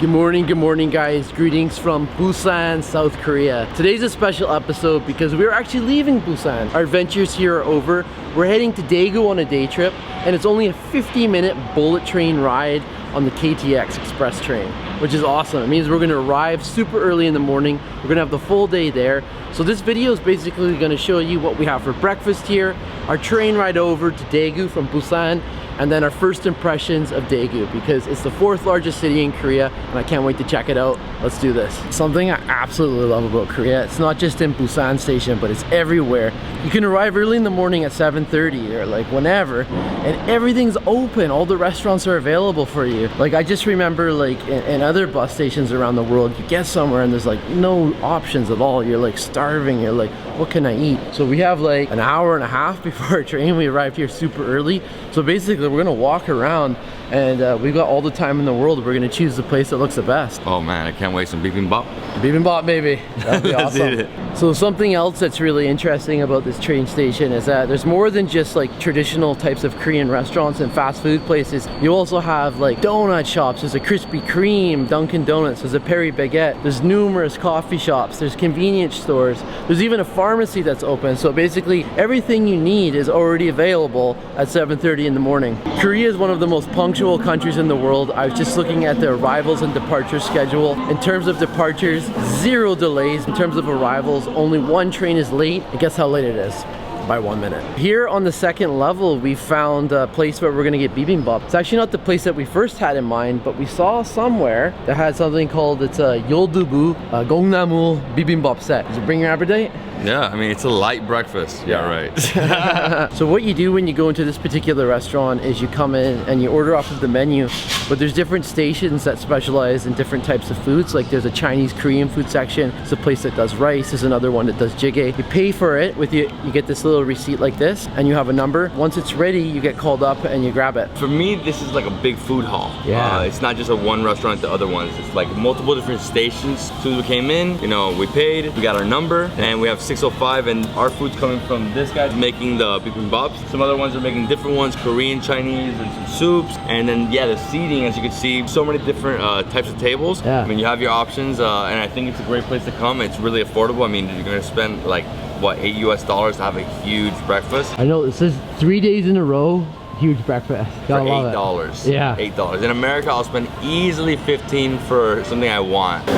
Good morning guys. Greetings from Busan, South Korea. Today's a special episode because we're actually leaving Busan. Our adventures here are over. We're heading to Daegu on a day trip, and it's only a 50-minute bullet train ride on the KTX express train, which is awesome. It means we're gonna arrive super early in the morning. We're gonna have the full day there. So this video is basically gonna show you what we have for breakfast here, our train ride over to Daegu from Busan, and then our first impressions of Daegu, because it's the 4th largest city in Korea and I can't wait to check it out. Let's do this. Something I absolutely love about Korea, it's not just in Busan station, but it's everywhere. You can arrive early in the morning at 7:30 or like whenever, and everything's open. All the restaurants are available for you. Like I just remember like in other bus stations around the world, you get somewhere and there's like no options at all. You're like starving, you're like, what can I eat? So we have like an hour and a half before our train. We arrived here super early. So basically we're gonna walk around and we've got all the time in the world. We're gonna choose the place that looks the best. Oh man, I can't wait. Some bibimbap. Bibimbap, baby. That'd be awesome. So something else that's really interesting about this train station is that there's more than just like traditional types of Korean restaurants and fast food places. You also have like donut shops. There's a Krispy Kreme, Dunkin' Donuts, there's a Perry Baguette, there's numerous coffee shops, there's convenience stores, there's even a pharmacy that's open. So basically everything you need is already available at 7:30 in the morning. Korea is one of the most punctual countries in the world. I was just looking at the arrivals and departure schedule. In terms of departures, 0 delays. In terms of arrivals, only 1 train is late. And guess how late it is? By 1 minute. Here on the 2nd level, we found a place where we're gonna get bibimbap. It's actually not the place that we first had in mind, but we saw somewhere that had something called, it's a Yoldubu Gongnamu bibimbap set. Does it bring your appetite? Yeah, I mean, it's a light breakfast. Yeah, right. So what you do when you go into this particular restaurant is you come in and you order off of the menu, but there's different stations that specialize in different types of foods. Like there's a Chinese Korean food section. It's a place that does rice. There's another one that does jjigae. You pay for it with you get this little receipt like this, and you have a number. Once it's ready, you get called up and you grab it. For me, this is like a big food hall. Yeah. It's not just a one restaurant to other ones. It's like multiple different stations. As soon as we came in, you know, we paid, we got our number, and we have 605, and our food's coming from this guy making the bibimbaps. Some other ones are making different ones, Korean, Chinese, and some soups. And then yeah, the seating, as you can see, so many different types of tables. Yeah. I mean, you have your options, and I think it's a great place to come. It's really affordable. I mean, you're gonna spend like what, $8 US to have a huge breakfast. I know, it says 3 days in a row, huge breakfast. For $8. Yeah. $8. In America, I'll spend easily 15 for something I want.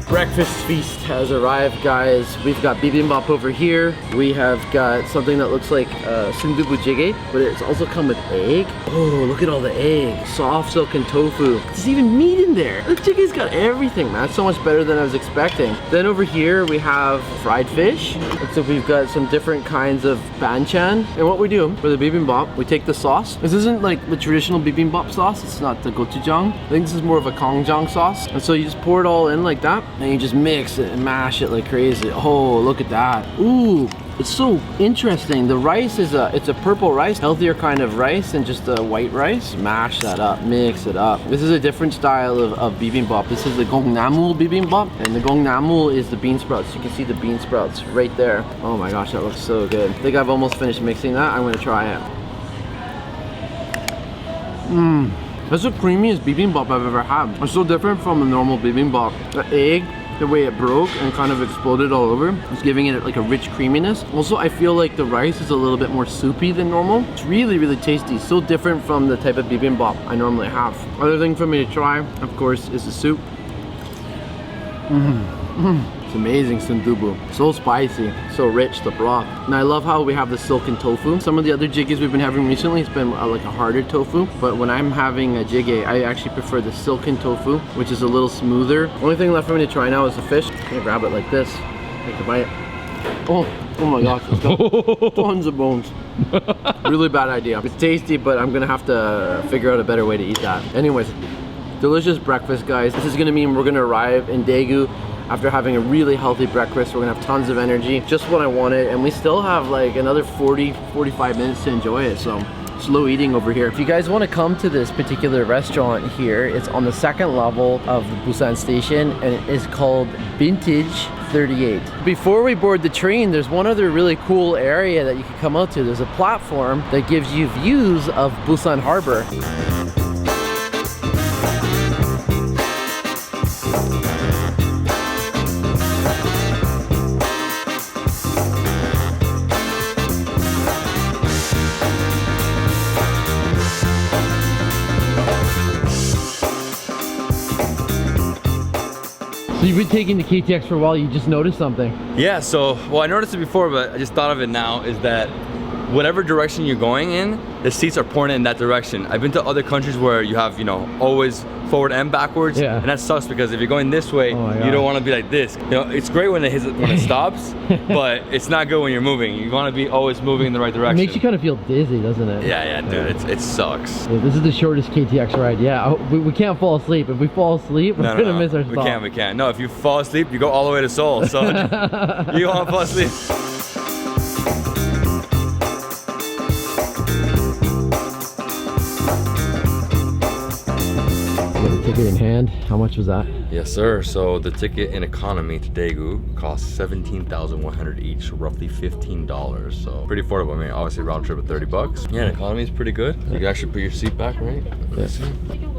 Breakfast feast has arrived, guys. We've got bibimbap over here. We have got something that looks like sundubu jjigae, but it's also come with egg. Oh, look at all the egg. Soft silken tofu. There's even meat in there. The jjigae's got everything, man. It's so much better than I was expecting. Then over here we have fried fish. Looks like we've got some different kinds of banchan. And what we do for the bibimbap, we take the sauce. This isn't like the traditional bibimbap sauce. It's not the gochujang. I think this is more of a kangjang sauce. And so you just pour it all in like that, and you just mix it and mash it like crazy. Oh, look at that. Ooh, it's so interesting. The rice is it's a purple rice, healthier kind of rice than just a white rice. Mash that up, mix it up. This is a different style of bibimbap. This is the Gongnamu bibimbap, and the Gongnamu is the bean sprouts. You can see the bean sprouts right there. Oh my gosh, that looks so good. I think I've almost finished mixing that. I'm gonna try it. Mmm. That's the creamiest bibimbap I've ever had. It's so different from a normal bibimbap. The egg, the way it broke and kind of exploded all over, it's giving it like a rich creaminess. Also, I feel like the rice is a little bit more soupy than normal. It's really, really tasty. So different from the type of bibimbap I normally have. Other thing for me to try, of course, is the soup. It's amazing, sundubu. So spicy, so rich, the broth. And I love how we have the silken tofu. Some of the other jjigaes we've been having recently, it's been like a harder tofu. But when I'm having a jjigae, I actually prefer the silken tofu, which is a little smoother. Only thing left for me to try now is the fish. I'm gonna grab it like this, take a bite. Oh my gosh, it's got tons of bones. Really bad idea. It's tasty, but I'm gonna have to figure out a better way to eat that. Anyways, delicious breakfast, guys. This is gonna mean we're gonna arrive in Daegu after having a really healthy breakfast. We're gonna have tons of energy, just what I wanted, and we still have like another 40-45 minutes to enjoy it. So slow eating over here. If you guys want to come to this particular restaurant here, it's on the second level of the Busan station and it is called Vintage 38. Before we board the train, there's one other really cool area that you can come out to. There's a platform that gives you views of Busan Harbor. So you've been taking the KTX for a while, you just noticed something. Yeah, so, well, I noticed it before, but I just thought of it now, is that whatever direction you're going in, the seats are pointed in that direction. I've been to other countries where you have, you know, always forward and backwards, yeah. And that sucks because if you're going this way, you don't want to be like this. You know, it's great when it stops, but it's not good when you're moving. You want to be always moving in the right direction. It makes you kind of feel dizzy, doesn't it? Yeah, dude, it sucks. Yeah, this is the shortest KTX ride. Yeah, we can't fall asleep. If we fall asleep, we're gonna miss our stop. We can't. No, if you fall asleep, you go all the way to Seoul. So you won't fall asleep. Ticket in hand, how much was that? Yes, sir. So the ticket in economy to Daegu costs 17,100 each, roughly $15. So pretty affordable. I mean, obviously round trip at 30 bucks. Yeah, and economy is pretty good. You can actually put your seat back, right? Yes.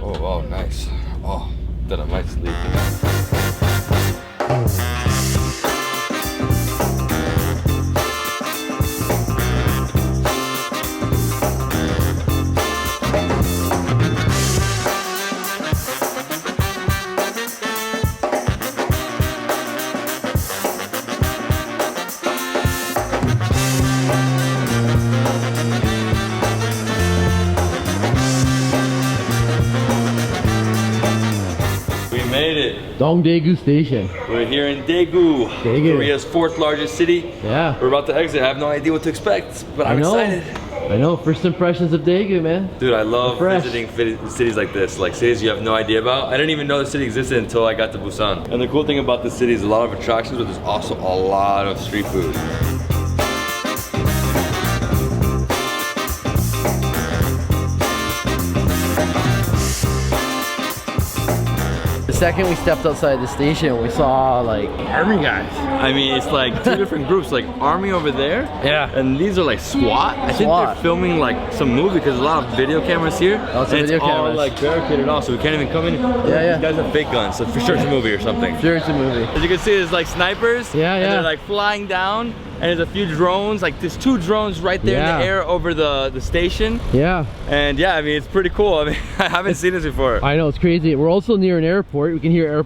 Oh, wow, nice. Oh, then I might sleep. Daegu Station. We're here in Daegu, Korea's 4th largest city. Yeah. We're about to exit. I have no idea what to expect, but I'm excited. I know, first impressions of Daegu, man. Dude, I love visiting cities like this, like cities you have no idea about. I didn't even know the city existed until I got to Busan. And the cool thing about the city is a lot of attractions, but there's also a lot of street food. The second we stepped outside the station, we saw like army guys. I mean, it's like two different groups, like army over there. Yeah. And these are like SWAT. I think they're filming like some movie because there's a lot of video cameras here. Lots of video cameras. All like barricaded off, so we can't even come in. Yeah. These guys have fake guns, so for sure it's a movie or something. Sure, it's a movie. As you can see, there's like snipers. Yeah. And they're like flying down. And there's a few drones, like there's 2 drones right there in the air over the station. Yeah. And yeah, I mean, it's pretty cool. I mean, I haven't seen this before. I know, it's crazy. We're also near an airport. We can hear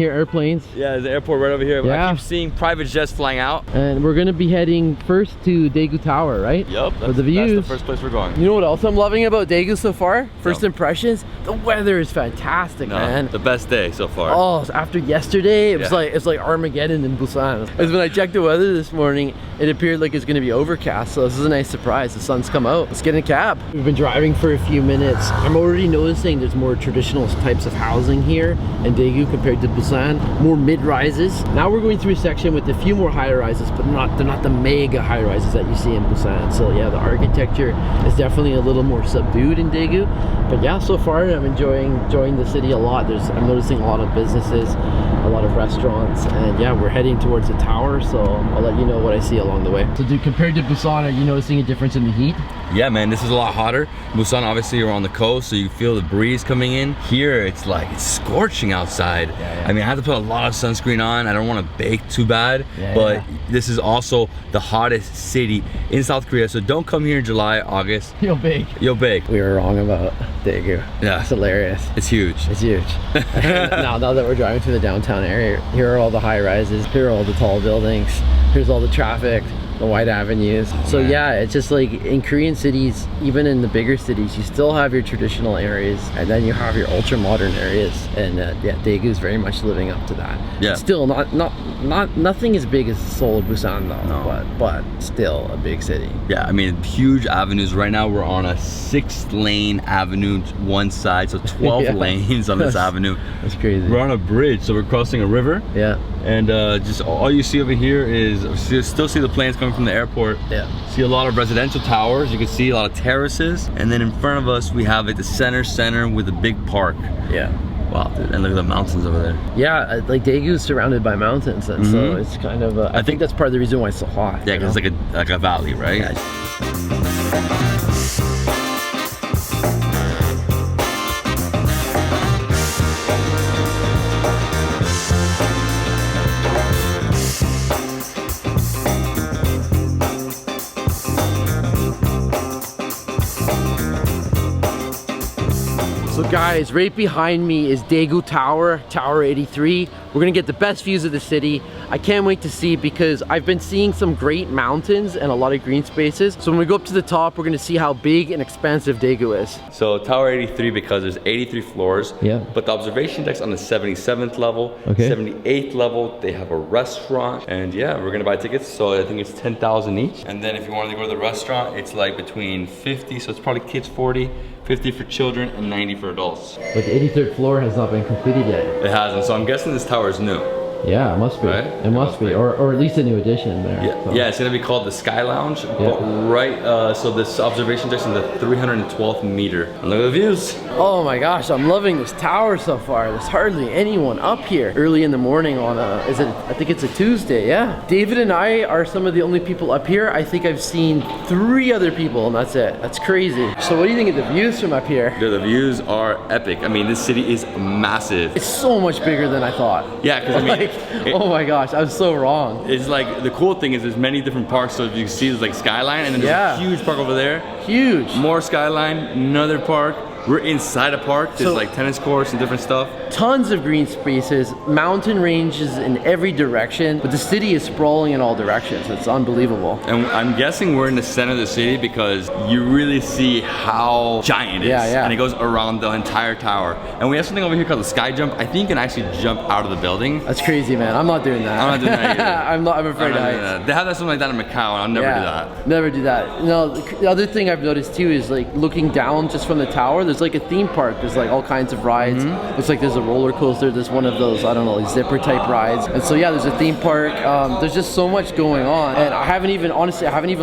airplanes. Yeah, there's an airport right over here. Yeah. I keep seeing private jets flying out. And we're gonna be heading first to Daegu Tower, right? Yep, for the views. That's the first place we're going. You know what else I'm loving about Daegu so far? First impressions, the weather is fantastic, man. The best day so far. Oh, after yesterday, it's like Armageddon in Busan. Because when I checked the weather this morning, it appeared like it's gonna be overcast, so this is a nice surprise. The sun's come out. Let's get in a cab. We've been driving for a few minutes. I'm already noticing there's more traditional types of housing here in Daegu compared to Busan. More mid-rises. Now we're going through a section with a few more high-rises, but they're not the mega high-rises that you see in Busan. So yeah, the architecture is definitely a little more subdued in Daegu. But yeah, so far I'm enjoying the city a lot. I'm noticing a lot of businesses, a lot of restaurants, and yeah, we're heading towards the tower, so I'll let you know what I see along the way. So dude, compared to Busan, are you noticing a difference in the heat? Yeah, man, this is a lot hotter. Busan, obviously, you're on the coast, so you feel the breeze coming in. Here, it's scorching outside. Yeah. I mean, I have to put a lot of sunscreen on. I don't want to bake too bad, but this is also the hottest city in South Korea, so don't come here in July, August. You'll bake. You'll bake. We were wrong about Daegu. Yeah. It's hilarious. It's huge. It's huge. now that we're driving through the downtown area, here are all the high rises, here are all the tall buildings, here's all the traffic, the wide avenues. So yeah, it's just like in Korean cities, even in the bigger cities, you still have your traditional areas and then you have your ultra modern areas, and yeah, Daegu is very much living up to that. Yeah. Still nothing as big as Seoul or Busan though, no. but still a big city. Yeah, I mean, huge avenues. Right now we're on a 6-lane avenue one side, so 12 lanes on this avenue. That's crazy. We're on a bridge, so we're crossing a river. Yeah. And just all you see over here is, still see the planes coming from the airport. Yeah. See a lot of residential towers. You can see a lot of terraces. And then in front of us, we have like the center with a big park. Yeah. Wow, dude, and look at the mountains over there. Yeah, like Daegu is surrounded by mountains, and so it's kind of. I think that's part of the reason why it's so hot. Yeah, because it's like a valley, right? Yeah. So guys, right behind me is Daegu Tower, Tower 83. We're gonna get the best views of the city. I can't wait to see because I've been seeing some great mountains and a lot of green spaces. So when we go up to the top, we're gonna see how big and expansive Daegu is. So Tower 83, because there's 83 floors, Yeah. but the observation deck's on the 77th level, Okay. 78th level, they have a restaurant, and yeah, we're gonna buy tickets, so I think it's 10,000 each. And then if you wanted to go to the restaurant, it's like between 50, so it's probably kids 40, 50 for children, and 90 for adults. But the 83rd floor has not been completed yet. It hasn't, so I'm guessing this tower is new. Yeah, it must be. Right? It must be, or at least a new addition there. Yeah, So. yeah, it's gonna be called the Sky Lounge. But right, so this observation deck's in the 312th meter. And look at the views. Oh my gosh, I'm loving this tower so far. There's hardly anyone up here early in the morning on I think it's a Tuesday, yeah. David and I are some of the only people up here. I think I've seen 3 other people and that's it. That's crazy. So what do you think of the views from up here? Dude, the views are epic. I mean, this city is massive. It's so much bigger than I thought. Yeah, because I mean, oh my gosh, I was so wrong. it's like, the cool thing is there's many different parks, so if you can see there's like Skyline, and then there's a huge park over there. Huge. More Skyline, another park. We're inside a park, there's So- like tennis courts and different stuff. Tons of green spaces, mountain ranges in every direction, but the city is sprawling in all directions. It's unbelievable. And I'm guessing we're in the center of the city because you really see how giant it is. Yeah. And it goes around the entire tower. And we have something over here called the sky jump. I think you can actually jump out of the building. That's crazy, man. I'm not doing that. I'm not doing that either. I'm afraid of heights. They have something like that in Macau, and I'll never do that. Never do that. No, the other thing I've noticed too is like looking down just from the tower, there's like a theme park. There's like all kinds of rides. Looks like there's a roller coaster. There's one of those, I don't know, like zipper type rides. And so yeah, there's a theme park. There's just so much going on. And I haven't even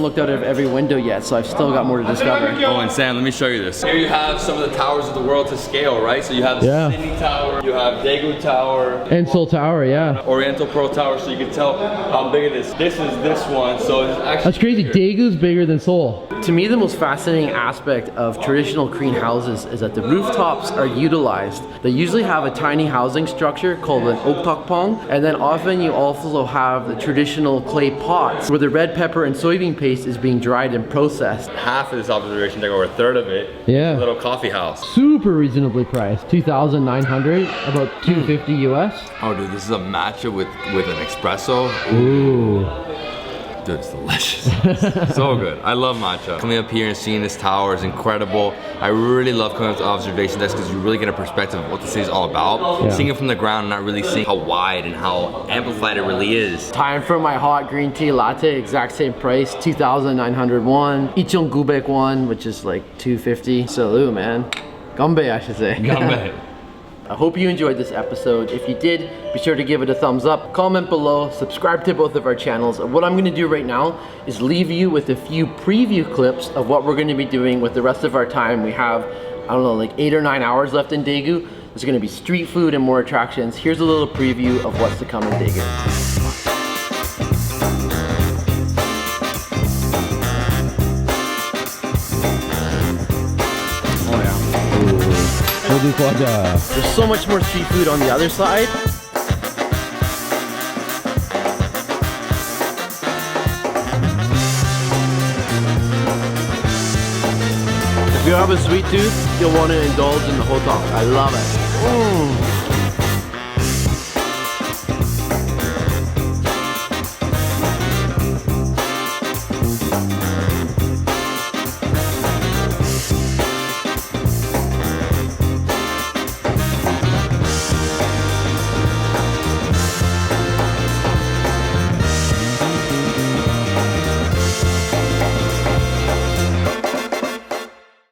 looked out of every window yet, so I've still got more to discover. Oh, and Sam, let me show you this. Here you have some of the towers of the world to scale, right? So you have Yeah. Sydney Tower, you have Daegu Tower, And Seoul Tower, yeah. Oriental Pearl Tower, so you can tell how big it is. This is this one, so it's actually That's crazy. bigger. Daegu's bigger than Seoul. To me, the most fascinating aspect of traditional Korean houses is that the rooftops are utilized. They usually have a tiny housing structure called an oktokpong, and then often you also have the traditional clay pots where the red pepper and soybean paste is being dried and processed. Half of this observation deck, or a third of it, Yeah. a little coffee house. Super reasonably priced. 2,900, about 250 US. Oh, dude, this is a matcha with an espresso. Ooh. Dude, it's delicious. So good. I love matcha. Coming up here and seeing this tower is incredible. I really love coming up to observation decks because you really get a perspective of what the city's all about. Yeah. Seeing it from the ground, not really seeing how wide and how amplified it really is. Time for my hot green tea latte, exact same price, 2,901. Ichon Gubek one, which is like 250. Salute, man. Ganbei, I should say. Ganbei. I hope you enjoyed this episode. If you did, be sure to give it a thumbs up, comment below, subscribe to both of our channels. And what I'm gonna do right now is leave you with a few preview clips of what we're gonna be doing with the rest of our time. We have, I don't know, like 8 or 9 hours left in Daegu. There's gonna be street food and more attractions. Here's a little preview of what's to come in Daegu. There's so much more street food on the other side. If you have a sweet tooth, you'll want to indulge in the hotak. I love it.